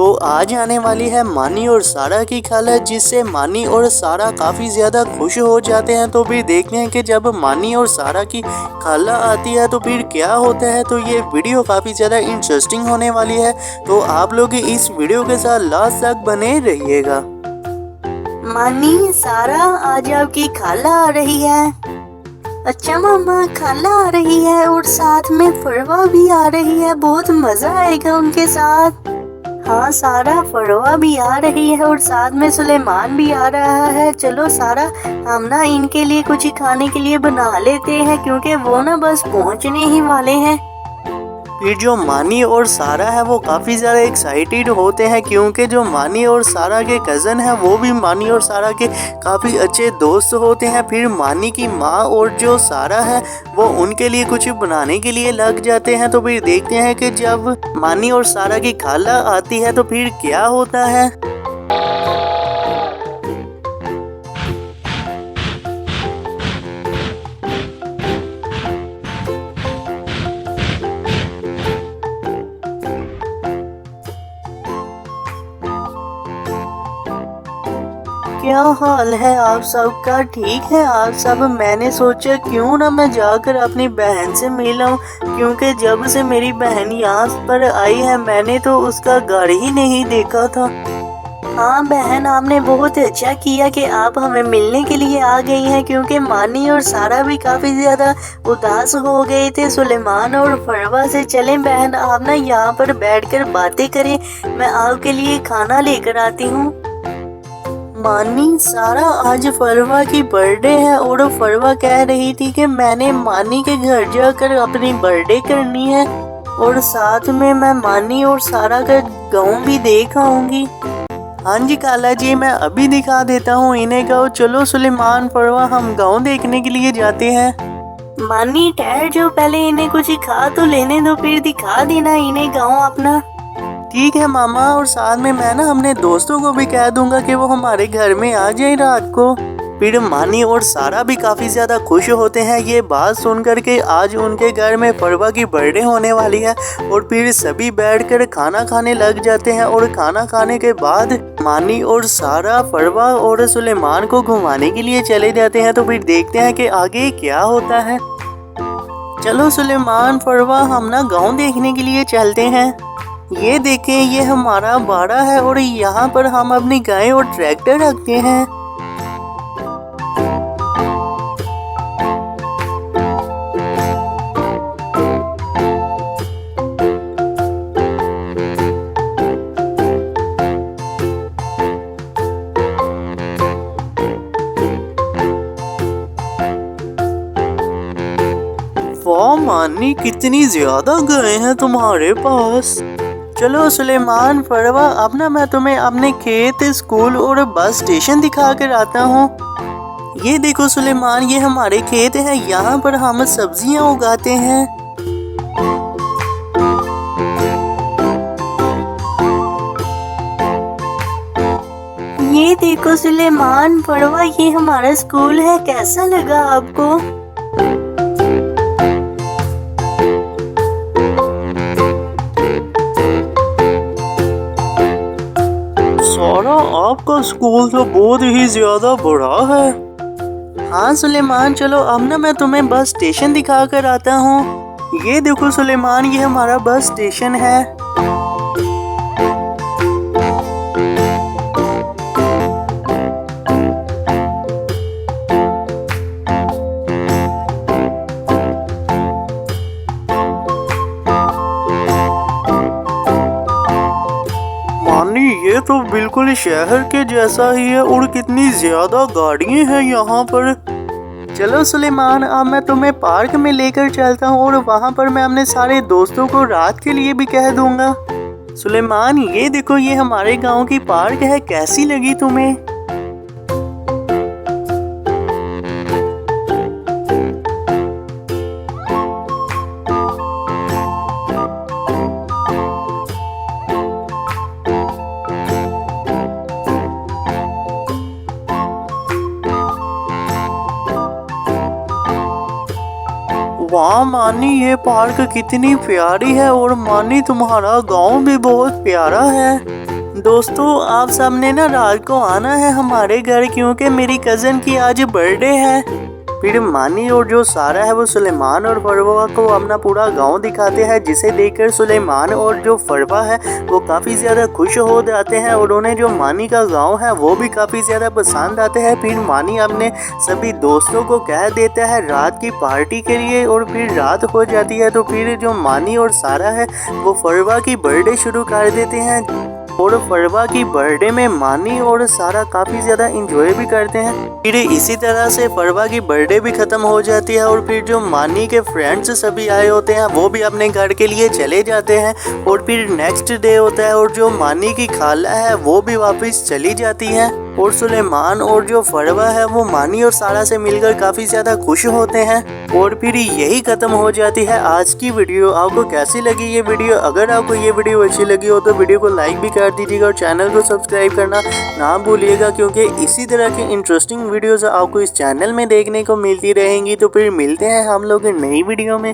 तो आज आने वाली है मानी और सारा की खाला, जिससे मानी और सारा काफ़ी ज़्यादा खुश हो जाते हैं। तो फिर देखते हैं कि जब मानी और सारा की खाला आती है तो फिर क्या होता है। तो ये वीडियो काफ़ी ज़्यादा इंटरेस्टिंग होने वाली है, तो आप लोग इस वीडियो के साथ लास्ट तक बने रहिएगा। मानी, सारा, आज आपकी खाला आ रही है। अच्छा मामा, खाला आ रही है और साथ में फरवा भी आ रही है, बहुत मजा आएगा उनके साथ। हाँ सारा, फरवा भी आ रही है और साथ में सुलेमान भी आ रहा है। चलो सारा, हम ना इनके लिए कुछ खाने के लिए बना लेते हैं, क्योंकि वो ना बस पहुंचने ही वाले हैं। फिर जो मानी और सारा है वो काफ़ी ज़्यादा एक्साइटेड होते हैं, क्योंकि जो मानी और सारा के कज़न है वो भी मानी और सारा के काफ़ी अच्छे दोस्त होते हैं। फिर मानी की माँ और जो सारा है वो उनके लिए कुछ बनाने के लिए लग जाते हैं। तो फिर देखते हैं कि जब मानी और सारा की खाला आती है तो फिर क्या होता है। क्या हाल है आप सबका? ठीक है आप सब? मैंने सोचा क्यों ना मैं जाकर अपनी बहन से मिलूं, क्योंकि जब से मेरी बहन यहाँ पर आई है मैंने तो उसका घर ही नहीं देखा था। हाँ बहन, आपने बहुत अच्छा किया कि आप हमें मिलने के लिए आ गई हैं, क्योंकि मानी और सारा भी काफ़ी ज़्यादा उदास हो गए थे सुलेमान और फरवा से। चलें बहन, आप ना यहाँ पर बैठकर बातें करें, मैं आपके लिए खाना लेकर आती हूँ। मानी, सारा, आज फरवा की बर्थडे है और फरवा कह रही थी कि मैंने मानी के घर जाकर अपनी बर्थडे करनी है और साथ में मैं मानी और सारा का गाँव भी देख आऊंगी। हाँ जी खाला जी, मैं अभी दिखा देता हूँ इन्हें गाँव। चलो सुलेमान, फरवा, हम गाँव देखने के लिए जाते हैं। मानी ठहर जाओ, पहले इन्हें कुछ खा तो लेने दो, फिर दिखा देना इन्हें गाँव अपना। ठीक है मामा, और साथ में मैं ना अपने दोस्तों को भी कह दूंगा कि वो हमारे घर में आ जाए रात को। फिर मानी और सारा भी काफ़ी ज़्यादा खुश होते हैं ये बात सुनकर के आज उनके घर में फरवा की बर्थडे होने वाली है। और फिर सभी बैठकर खाना खाने लग जाते हैं और खाना खाने के बाद मानी और सारा फरवा और सुलेमान को घुमाने के लिए चले जाते हैं। तो फिर देखते हैं कि आगे क्या होता है। चलो सुलेमान, फरवा, हम ना गाँव देखने के लिए चलते हैं। ये देखें, ये हमारा बाड़ा है और यहाँ पर हम अपनी गाय और ट्रैक्टर रखते हैं। वाह मानी, कितनी ज्यादा गाय हैं तुम्हारे पास। चलो सुलेमान, फरवा, अब ना मैं तुम्हें अपने खेत, स्कूल और बस स्टेशन दिखा कर आता हूँ। ये देखो सुलेमान, ये हमारे खेत है, यहाँ पर हम सब्जियाँ उगाते हैं। ये देखो सुलेमान, फरवा, ये हमारा स्कूल है, कैसा लगा आपको? सारा, आपका स्कूल तो बहुत ही ज्यादा बड़ा है। हाँ सुलेमान, चलो अब ना मैं तुम्हें बस स्टेशन दिखा कर आता हूँ। ये देखो सुलेमान, ये हमारा बस स्टेशन है। ये तो बिल्कुल शहर के जैसा ही है और कितनी ज्यादा गाड़ियां हैं यहाँ पर। चलो सुलेमान, अब मैं तुम्हें पार्क में लेकर चलता हूँ और वहाँ पर मैं अपने सारे दोस्तों को रात के लिए भी कह दूंगा। सुलेमान, ये देखो, ये हमारे गांव की पार्क है, कैसी लगी तुम्हें? वाह मानी, ये पार्क कितनी प्यारी है और मानी तुम्हारा गांव भी बहुत प्यारा है। दोस्तों आप सबने ना रात को आना है हमारे घर क्योंकि मेरी कज़न की आज बर्थडे है। फिर मानी और जो सारा है वो सुलेमान और फरवा को अपना पूरा गांव दिखाते हैं, जिसे देखकर सुलेमान और जो फरवा है वो काफ़ी ज़्यादा खुश हो जाते हैं और उन्हें जो मानी का गांव है वो भी काफ़ी ज़्यादा पसंद आते हैं। फिर मानी अपने सभी दोस्तों को कह देता है रात की पार्टी के लिए और फिर रात हो जाती है। तो फिर जो मानी और सारा है वो फरवा की बर्थडे शुरू कर देते हैं और फरवा की बर्थडे में मानी और सारा काफ़ी ज़्यादा इंजॉय भी करते हैं। फिर इसी तरह से फरवा की बर्थडे भी ख़त्म हो जाती है और फिर जो मानी के फ्रेंड्स सभी आए होते हैं वो भी अपने घर के लिए चले जाते हैं और फिर नेक्स्ट डे होता है और जो मानी की खाला है वो भी वापस चली जाती है और सुलेमान और जो फरवा है वो मानी और सारा से मिलकर काफ़ी ज़्यादा खुश होते हैं और फिर यही ख़त्म हो जाती है आज की वीडियो। आपको कैसी लगी ये वीडियो? अगर आपको ये वीडियो अच्छी लगी हो तो वीडियो को लाइक भी कर दीजिएगा और चैनल को सब्सक्राइब करना ना भूलिएगा, क्योंकि इसी तरह की इंटरेस्टिंग वीडियोस आपको इस चैनल में देखने को मिलती रहेंगी। तो फिर मिलते हैं हम लोग नई वीडियो में।